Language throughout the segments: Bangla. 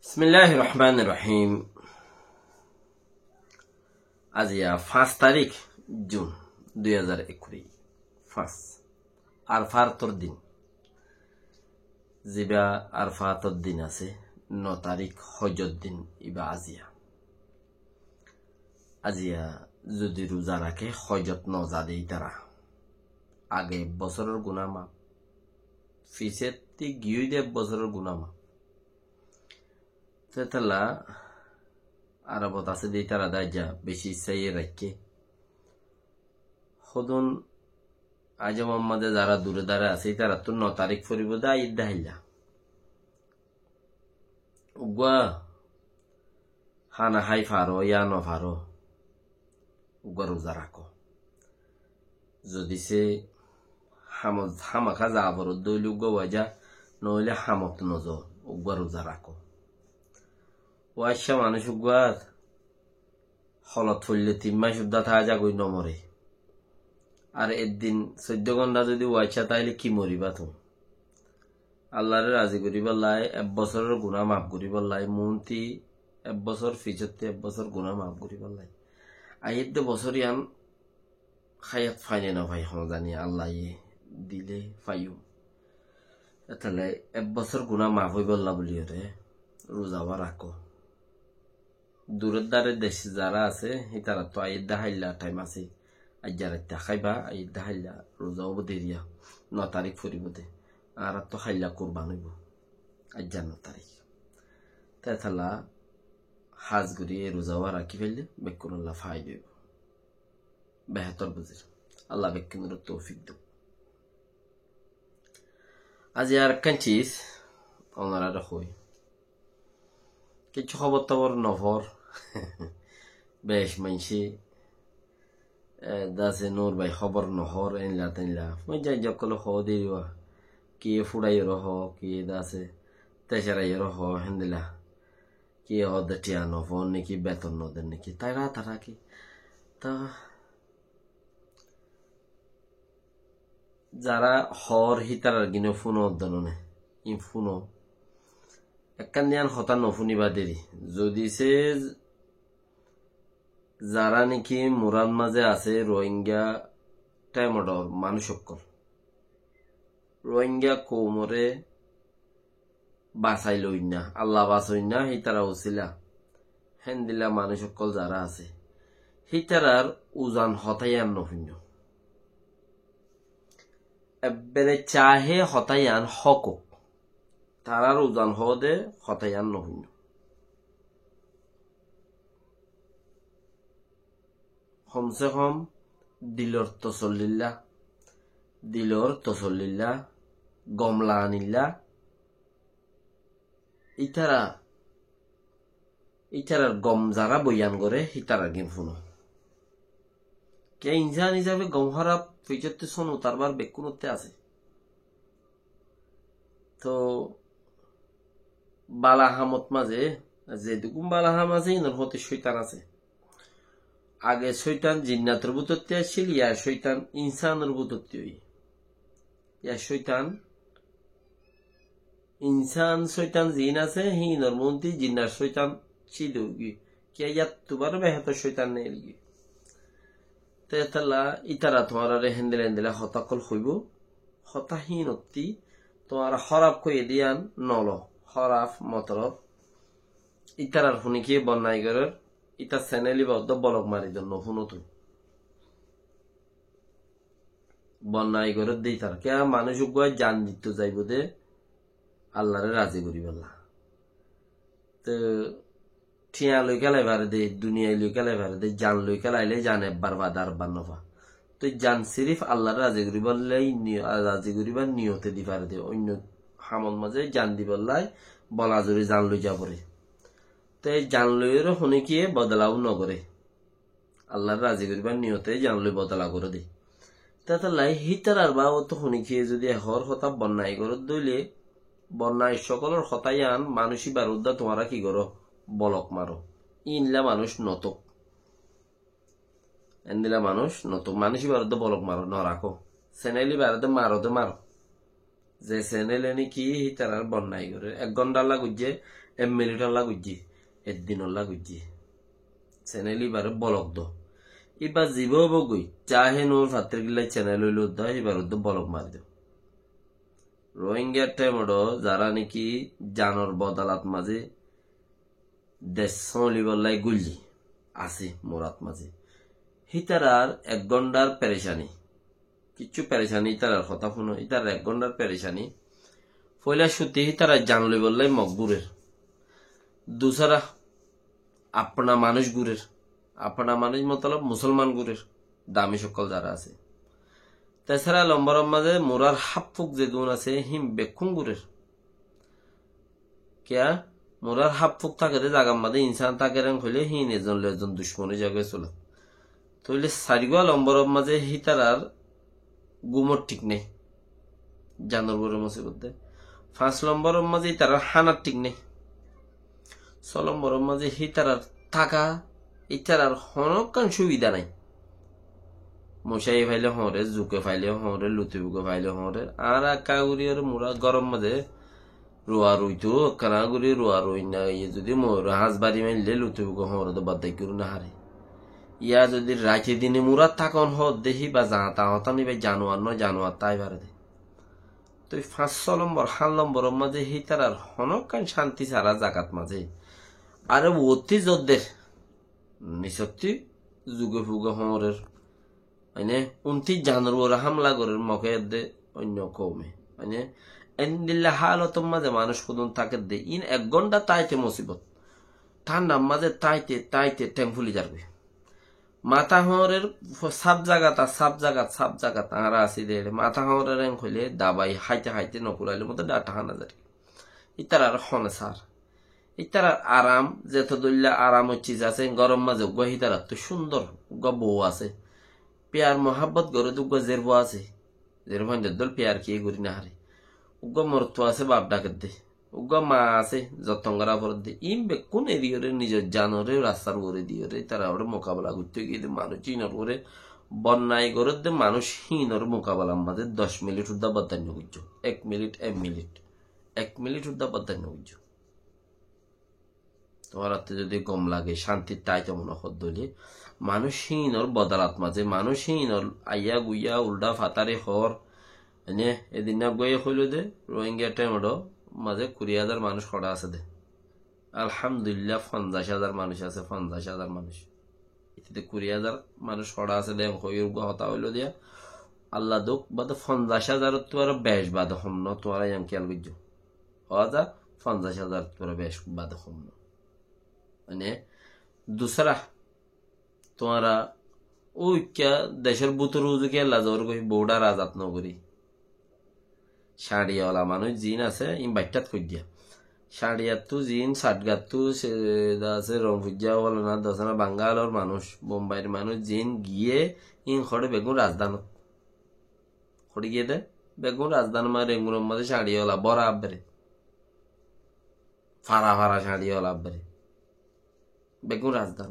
বিসমিল্লাহির রহমানির রহিম। আজিয়া 5 তারিখ জুন 2021 5 আরফার তোর দিন জিবা আরফা তোর দিন আছে 9 তারিখ হজর দিন ইবা আজিয়া যদি রোজা রাখে হজত নজাদেই তারা আগে বছরের গুনাহ মাপ ফিসেতি গিয়ে দে বছরের গুনাহ মাপ তেতলা আরবত আছে দিয়ে তারা দেয় যা বেশি চাইয়ে রাখে হদুন আজ মোহাম্মদে যারা দূরে দাঁড়ে আছে তারা তো 9 তারিখ ফুরিব দা ঈদ দাহিলা উগা হানা হাই ফারো ইয়া ন ফারো উগা রোজা রাখো যদি সে হামাখা যাবর দইল উগা ওয়াজা নইলে হামত নজ উগা রোজা রাখো ওয়াইশা মানুষ উগাত হলত ফুললে 3 মাস উদ্দা থাকা যাগই নমরে আর একদিন 14 ঘন্টা যদি ওয়াইশা তাইলে কি মরিবা তুমি আল্লাহরে রাজি করিবার লাই 1 বছরের গুনাহ মাফ করিবার লাই মুন্তি 1 বছর ফিজতে 1 বছর গুনাহ মাফ করিবার লাই আইতে বছর ইয়ান খায়াত ফাইনে না ভাই জানি আল্লাহ দিলে ফাইও তাহলে 1 বছর গুনাহ মাফ হইবার লা বলি রে রোজাবা রাখো দূরের দ্বারে দেশে যারা আছে তারা তো আইদ দাহাইলা টাইম আছে আজ যারা খাইবা আইদ দাহাইলা রোজাও দেরিয়া 9 তারিখ ফুরিব দে আর তো খাইলা কুরবান হইব আজ 9 তারিখ তাইলা হাজ করি রোজাও রাখি ফেললে বেকুল্লাহ ফাই দেব বেহতর বুঝির আল্লাহ বেকুনের তৌফিক দেব আজ আর কাঞ্চিস ওনারা রাখই কিছু খবর টবর নভর বেশ মানসি দাসে নূর ভাই খবর নহর এনলা তেনলা মই যাই যকল হ দিবা কি ফুড়াই রহ কি দাসে তেসারাই রহ হেন্দিলা কি হদটিয়া নভর নাকি বেতন নদের নাকি তারা কি তা যারা হর হিতার গিনে ফুনো অধ্যয়নে ই ফুনো একখান দিয়ান হতা নফুনিবা দেরি যদি সে যারা নাকি মুরাদ মাঝে আছে রোহিঙ্গা টাইমডর মানুষ সকল রোহিঙ্গা কোমরে বাঁচাই লই না আল্লাহ বাঁচই না হিতারা উচিলা হেন্দিলা মানুষ সকল যারা আছে হিতারার উজান হতাইয়ান নফুন্য এবারে চাহে হতাইয়ান হক তারার উজান হদে হতাইয়ান নহইন কমসে কম দিলর তসল্লিল্লা গমলা আনিল্লা ইতারার গম যারা বইয়ান করে হিতারা গেম ফুনো কে ইনসান হিসাবে গম হারা ফিজতে শোনো তারবার বেকুনতে আছে তো বালাহামত মাঝে যেটুকু বালাহাম আছে ইনর হতে শৈতান আছে আগে শৈতান জিন্নাতের বুতত্তি আসছিল ইয়া শৈতান ইনসানের বুতত্তি হই ইয়া শৈতান ইনসান শৈতান জিন আছে হি ইনর মন্তি জিন্নার শৈতান ছিল গি কে ইয়াত তুবার বেহত শৈতান নেই গি তেতলা ইতারা তোমার হেন্দিলা হতাকল হইব হতাহীনতি তোমার হরাপ কইয়ে দিয়ান নল হরাফ মতরফ ইতারার শুনিকি বন্যাই করে ইতা চ্যানেলি বদ্ধ বলক মারি জন্য শুনতো বন্যাই করে দিই তার কে মানুষ জান দিতে যাইব দে আল্লাহরে রাজি করি বললা তো ঠিয়া লই খেলাই ভারে দে দুনিয়ায় লই খেলাই ভারে দে জান লই খেলাইলে জান একবার বাদ আর বার নফা তো জান সিরিফ আল্লাহর রাজি করিবার রাজি করিবার নিয়তে দিবার দে অন্য হামল মাঝে জান দিবার বলা জোরে জান লই যাবরে তো জান লইয়েরও শুনিকিয়ে বদলাও নগরে আল্লাহর রাজি করিবার নিয়তে জান লই বদলা করে দে তাই হিতার আর বা তো শুনিকিয়ে যদি হর হতা বন্যাই করে দইলে বন্যায় সকলের হতাই আন মানুষই বারুদ্দা তোমারা কি করো বলক মারো ইনলা মানুষ নতক এনদিলা মানুষ নতুন মানুষই বারুদ্দা বলক মারো ন রাখো সেনেলি বারুদ্দা মারো যে চ্যানেলে নাকি তারা বন্যাই করে 1 ঘন্টা লাগুছে মিনিটর লাগুজি একদিনের লাগুজি চ্যানেল এবারে বলক দ এবার জীব বগই চাহে নোর ফাত্রের গিলাই চ্যানেল হইল দা এবার বলক মারি দেব রোহিঙ্গার টাইমড যারা নাকি জানর বদালাত মাঝে দেশ সলিবল্লাই গুলি আছে মোরাত মাঝে হিতারার 1 ঘন্টার পেরেশানি কিচ্ছু পেরেশানি ইতারার কথা শুনো ইতার 1 ঘন্টার পেরেশানি পয়লা সুতি হিতারা জানলি বললাই মকবুরের দুসরা আপনা মানুষ গুরের আপনা মানুষ মতলব মুসলমান গুরের দামি সকল যারা আছে তাছাড়া লম্বরম মাঝে মোরার হাফুক যে গুণ আছে হিম বেক্ষুং গুরের কেয়া মোরার হাফুক থাকে জাগার মাঝে ইনসান থাকে হইলে হিন এজন দুশ্মনী জায়গায় চলে তইলে সারিগা লম্বরম মাঝে হিতারার গুমর ঠিক নেই জানর বড় মুসিবত 5 নম্বরের মাঝে তারা হানার ঠিক নেই 6 নম্বরের মাঝে হিতারার থাকা ইতারার হনকান সুবিধা নাই মশাই ফাইলে হরে জুকে ফাইলে হরে লুতি বুকে ফাইলে হরে আর একাগুড়ি মোরা গরম মাঝে রোয়া রইতো কানাগুড়ি রোয়া রই না যদি মোর হাঁস বাড়ি মাইলে লুতি বুকে হরে তো বাদ করু না হারে ইয়া যদি রাতে দিনে মোরা থাকন হত দেখি বা যা তা হতানি ভাই জানোয়ার নয় জানোয়ার তাই বারে দে তো 5 নম্বর 7 নম্বরের মাঝে হিতারার হনকান শান্তি সারা জাগাত মাঝে আরে অতি যোদ্ধের নিশক্তি যুগে ফুগে হমরের মানে 29 জানুয়ারি হামলা করার মকে দে অন্য কমে মানে এন্দিল্লা হালত মাঝে মানুষ কুদন থাকে দে 1 ঘন্টা তাইতে মুসিবত ঠান্ডা মাঝে তাইতে টেম্পুলি যাবে মাথা হরের সাব জাগাত আর আসি দে মাথা হরের হইলে দাবাই হাইতে নকুরাইলে মতো ডাটা হানা যায় ইতার আর হনে সার ইতার আরাম যেত দল্লা আরাম চিজ আছে গরম মাঝে উগা হিতার তো সুন্দর উগা বউ আছে পেয়ার মহাব্বত গড়ে উগা জেরবো আছে জেরবো দল পেয়ার কি করি না হারে উগা মরতো আছে বাপ ডাকের দে উগা মা আছে যতঙ্গরা পর দে ইম বেকুন এরিয়রে নিজের জানরে রাস্তার ওরে দিয়ে তারা ওরে মোকাবেলা করতে গিয়ে মানুষ চিনর ওরে বন্যায় করে দে মানুষ হীনর মোকাবেলা আমাদের 10 মিনিট উদ্দা বদান্য বুঝছো 1 মিনিট উদ্দা বদান্য বুঝছো তোমার হাতে যদি গম লাগে শান্তির তাই তেমন হদ্দলি মানুষহীনর বদালাত মাঝে মানুষহীনর আইয়া গুইয়া উল্টা ফাতারে হর এনে এদিন গয়ে হইল দে রোহিঙ্গা টাইমড মাঝে 20,000 মানুষ খড়া আছে দে আলহামদুলিল্লাহ 50,000 মানুষ আছে 50,000 মানুষ এতে 20,000 মানুষ খড়া আছে দে হতা হইল দিয়া আল্লাহ দুঃখ বাদ 50,000 তোর বেশ বাদ হম ন তোর খেয়াল বুঝছো হওয়া যা 50,000 তোর বেশ বাদ হম ন মানে দুসরা তোমারা ওই দেশের বুতর উজুকে লাজর কই বৌডার আজাদ নগরী শাড়িওয়ালা মানুষ জিন আছে ইম বাইটাত কই দিয়া শাড়িয়াতু জিন সাটগাতু আছে রং ফুজিয়া বলো না দশনা বাঙ্গালোর মানুষ বোম্বাইয়ের মানুষ জিন গিয়ে ইন খড়ে বেগুন রাজধানত খড়ি গিয়ে দে বেগুন রাজধান মা রেঙ্গুর মধ্যে শাড়িওয়ালা বড় আব্বারে ফারা শাড়িওয়ালা আব্বারে বেগুন রাজধান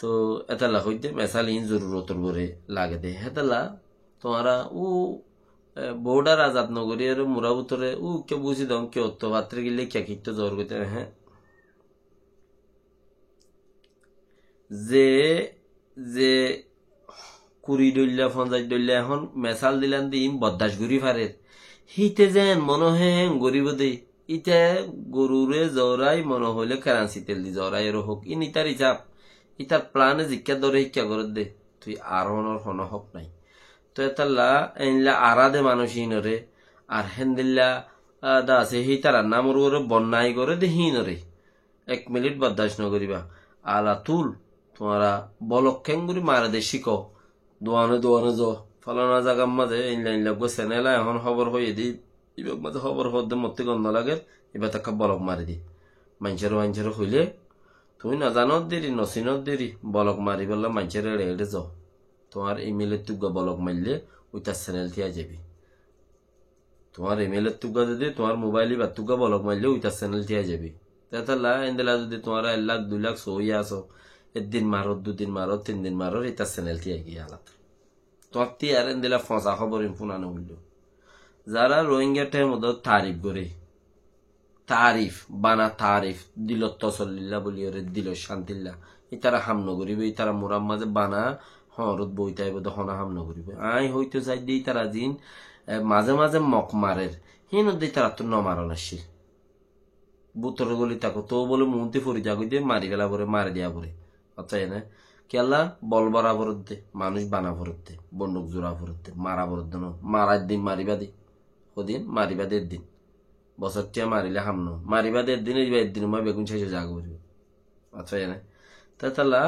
তো এতালা হইতে মেসাল ইন জরুরতর করে লাগে দে হেতালা তোমারা ও বর্ডার আজাদ নগরীর মুরাবুতরে ও কে বুঝি দম কে অত পাত্রে গেলে কে কিট্টো জোর করতে হ্যাঁ যে যে 20 ডল্লা 50 ডল্লা এখন মেসাল দিলান দিম বদাস ঘুরি ফারের হিতে যেন মনে হয় গরিব দে ইটা গরুরে জরাই মনে হইলে কারেন্সি তেল দি জরাই এর হোক ইন ইতার হিসাব ইতার প্লানে জিজ্ঞা ধরে শিক্ষা করে দে তুই আর হন হক নাই তো এতাল্লা এনলা আরাদে মানুষ হিনরে আর হেন্দিল্লা দা আছে হি তার নামর করে বন্যাই করে দে হিনরে 1 মিনিট বরদাস্ত নকরিবা আলা তুল তোমারা বলক খেঙ্গুরি মারা দে শিখো দোয়ানে য ফলানা জায়গার মাঝে ইনলা গো সেনেলা এখন খবর হয়ে দি এবার মাঝে খবর হতে মতে গন্ধ লাগে এবার তাকে বলক মারি দি মানুষের হইলে তুমি না জানত দেরি নসিনত দেরি বলক মারি বললে মানুষের এড়ে যাও তোমার ইমেলের তুগা বলক মারলে ওইটার চ্যানেল থিয়া যাবি তোমার ইমেলের তুগা যদি তোমার মোবাইলে বা তুগা বলক মারলে ওইটার চ্যানেল থিয়া যাবি তাহলে এনদেলা যদি তোমার 1 লাখ 2 লাখ সইয়া আসো 1 দিন মারো 2 দিন মারো 3 দিন মারো এটার চ্যানেল থিয়া গিয়ে আলাদা তোমার তি আর এনদেলা ফসা খবর ইনফুনানো হইল যারা রোহিঙ্গাটের মধ্যে তারিফ করে তারিফ বানা তারিফ দিল তসল্লিল্লা বলি ওরে দিল শান্তিল্লা ইতারা হামন করিবে ইতারা মোরাম মাঝে বানা হরত বইতাই বোধ হনা হামন করিবে আই হইতে চাই দিই তারা জিন মাঝে মাঝে মক মারের হিন দিই তারা তো নমারণ আসিল বুতর গলি তাকো তো বলে মুহূর্তে ফরি যাগো দিয়ে মারি গেলা পরে মারি দিয়া পরে আচ্ছা এনে কেলা বল বরা ভরত দে মানুষ বানা ভরত দে বন্দুক জোড়া ভরত দে মারা ভরত দে মারার দিন মারিবা দি ওদিন মারিবা দের দিন বছরটিয়া মারিলে হামনো মারিবা দের দিন একদিন মই বেগুন শেষে জাগ করবে আচ্ছা এনে তালা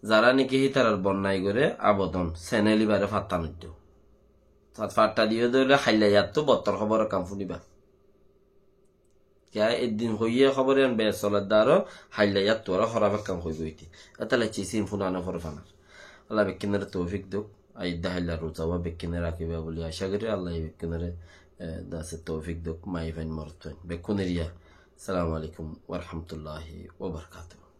যারা নাকি তারার বন্যায় করে আবেদন সেনেলি বারে ফাত্তা নইত ফাট্টা দিয়ে ধরলে খাইলে ইয়ার তো বত্তর খবর কাম শুনিবা একদিন হইয়ে খবর আনবে চলার দ্বারা হাইলে ইয়ার তো আর হরাবে কাম হইব ইতি তাহলে চিসিম ফুনানো ফর ফানার আল্লাহ বেকিনের তৌফিক দুক আইদা হাইলা রোজাওয়া বেকিনে রাখিবা বলে আশা করি আল্লাহ বেকিনের দাসে তৌফিক দুক মাই ফাইন মরত বেকুনের ইয়া আসসালামু আলাইকুম ওয়া রাহমাতুল্লাহি ওয়া বারাকাতুহু